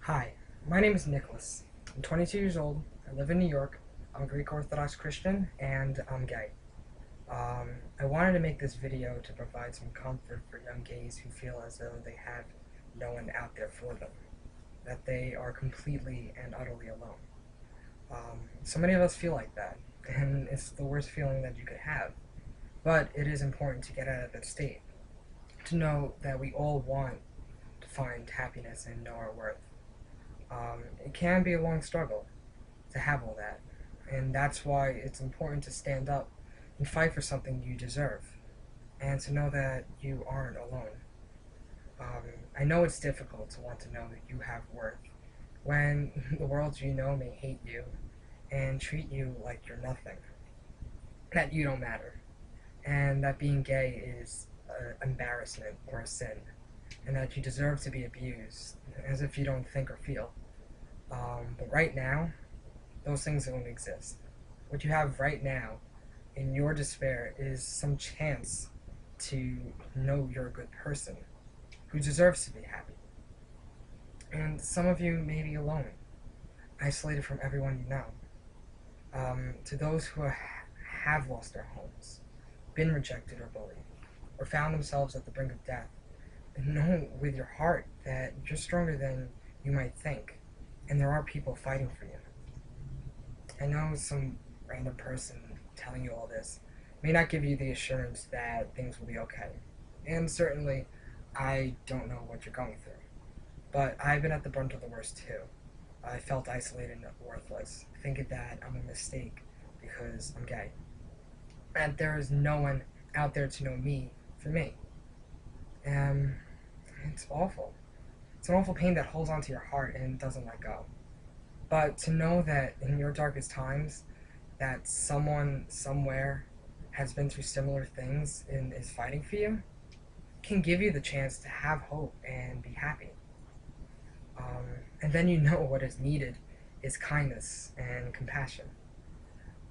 Hi, my name is Nicholas. I'm 22 years old. I live in New York. I'm a Greek Orthodox Christian and I'm gay. I wanted to make this video to provide some comfort for young gays who feel as though they have no one out there for them, that they are completely and utterly alone. So many of us feel like that, and it's the worst feeling that you could have. But it is important to get out of that state, to know that we all want to find happiness and know our worth. It can be a long struggle to have all that, and that's why it's important to stand up and fight for something you deserve, and to know that you aren't alone. I know it's difficult to want to know that you have worth when the world you know may hate you and treat you like you're nothing, that you don't matter, and that being gay is an embarrassment or a sin, and that you deserve to be abused as if you don't think or feel. But right now, those things don't exist. What you have right now in your despair is some chance to know you're a good person who deserves to be happy. And some of you may be alone, isolated from everyone you know. To those who have lost their homes, been rejected or bullied, or found themselves at the brink of death, know with your heart that you're stronger than you might think, and there are people fighting for you. I know some random person telling you all this may not give you the assurance that things will be okay, and certainly I don't know what you're going through, but I've been at the brunt of the worst too. I felt isolated and worthless, thinking that I'm a mistake because I'm gay, and there is no one out there to know me for me. And it's awful. It's an awful pain that holds onto your heart and doesn't let go. But to know that in your darkest times, that someone somewhere has been through similar things and is fighting for you, can give you the chance to have hope and be happy. And then you know what is needed is kindness and compassion.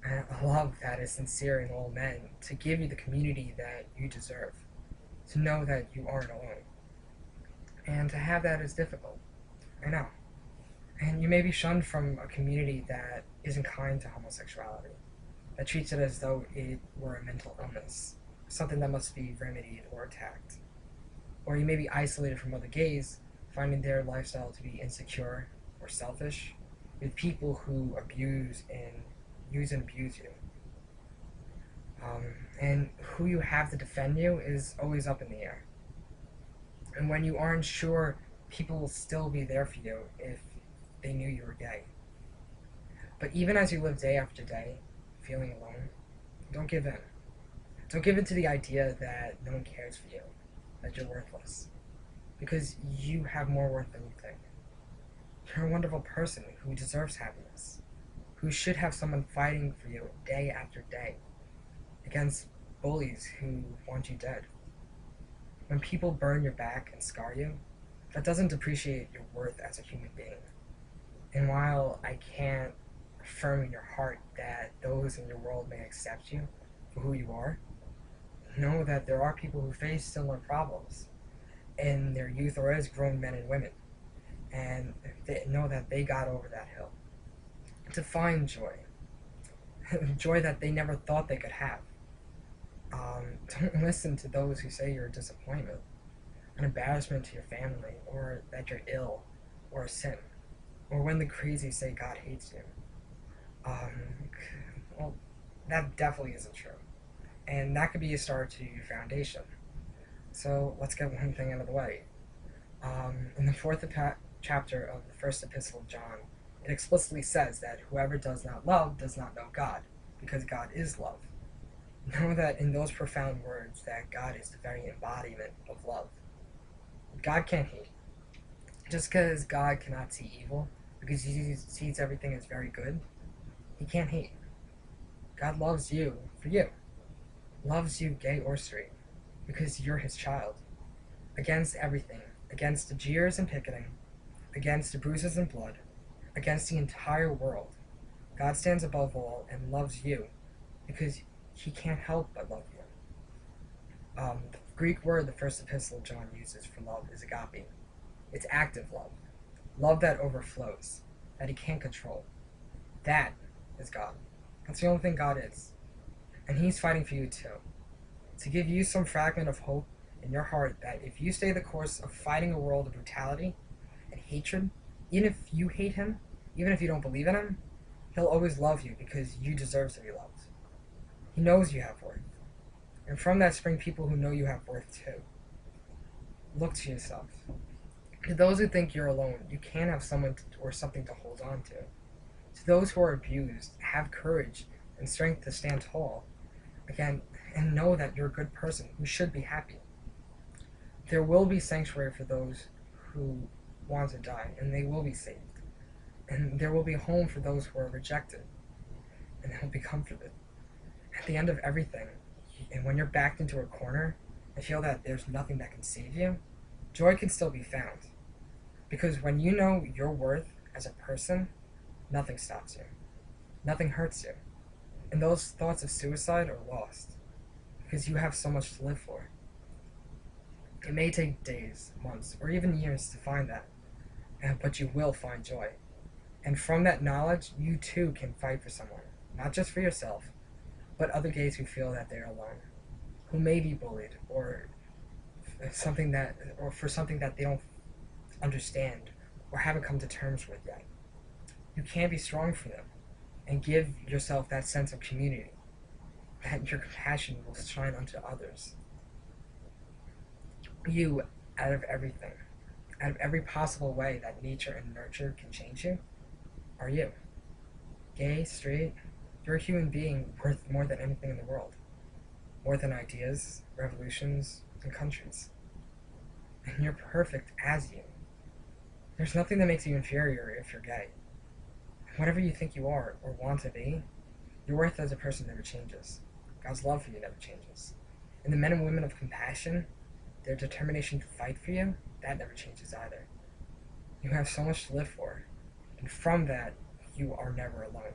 And a love that is sincere in all men, to give you the community that you deserve, to know that you aren't alone. And to have that is difficult. I know. And you may be shunned from a community that isn't kind to homosexuality, that treats it as though it were a mental illness, something that must be remedied or attacked. Or you may be isolated from other gays, finding their lifestyle to be insecure or selfish, with people who use and abuse you. And who you have to defend you is always up in the air. And when you aren't sure, people will still be there for you if they knew you were gay. But even as you live day after day, feeling alone, don't give in. Don't give in to the idea that no one cares for you, that you're worthless. Because you have more worth than you think. You're a wonderful person who deserves happiness, who should have someone fighting for you day after day against bullies who want you dead. When people burn your back and scar you, that doesn't depreciate your worth as a human being. And while I can't affirm in your heart that those in your world may accept you for who you are, know that there are people who face similar problems in their youth or as grown men and women, and they know that they got over that hill. To find joy, joy that they never thought they could have. Don't listen to those who say you're a disappointment, an embarrassment to your family, or that you're ill, or a sin, or when the crazy say God hates you. Well, that definitely isn't true, and that could be a start to your foundation. So let's get one thing out of the way. In the fourth chapter of the first epistle of John, it explicitly says that whoever does not love does not know God, because God is love. Know that in those profound words that God is the very embodiment of love. God can't hate. Just because God cannot see evil, because he sees everything as very good, he can't hate. God loves you for you. Loves you gay or straight, because you're his child. Against everything, against the jeers and picketing, against the bruises and blood, against the entire world, God stands above all and loves you because he can't help but love you. The Greek word the first epistle of John uses for love is agape. It's active love. love that overflows, that he can't control. That is God. That's the only thing God is. And he's fighting for you too. To give you some fragment of hope in your heart that if you stay the course of fighting a world of brutality and hatred, even if you hate him, even if you don't believe in him, he'll always love you because you deserve to be loved. He knows you have worth. And from that spring people who know you have worth too. Look to yourself. To those who think you're alone, you can have someone or something to hold on to. To those who are abused, have courage and strength to stand tall again and know that you're a good person who should be happy. There will be sanctuary for those who want to die, and they will be saved. And there will be a home for those who are rejected, and they'll be comforted. At the end of everything, and when you're backed into a corner and feel that there's nothing that can save you, joy can still be found. Because when you know your worth as a person, nothing stops you. Nothing hurts you. And those thoughts of suicide are lost. Because you have so much to live for. It may take days, months, or even years to find that. But you will find joy. And from that knowledge, you too can fight for someone. Not just for yourself, but other gays who feel that they're alone. Who may be bullied, or for something that they don't understand or haven't come to terms with yet. You can be strong for them and give yourself that sense of community, that your compassion will shine unto others. You, out of everything, out of every possible way that nature and nurture can change you, are you. Gay, straight, you're a human being worth more than anything in the world. More than ideas, revolutions, and countries. And you're perfect as you. There's nothing that makes you inferior if you're gay. Whatever you think you are or want to be, your worth as a person never changes. God's love for you never changes. And the men and women of compassion, their determination to fight for you, that never changes either. You have so much to live for, and from that, you are never alone.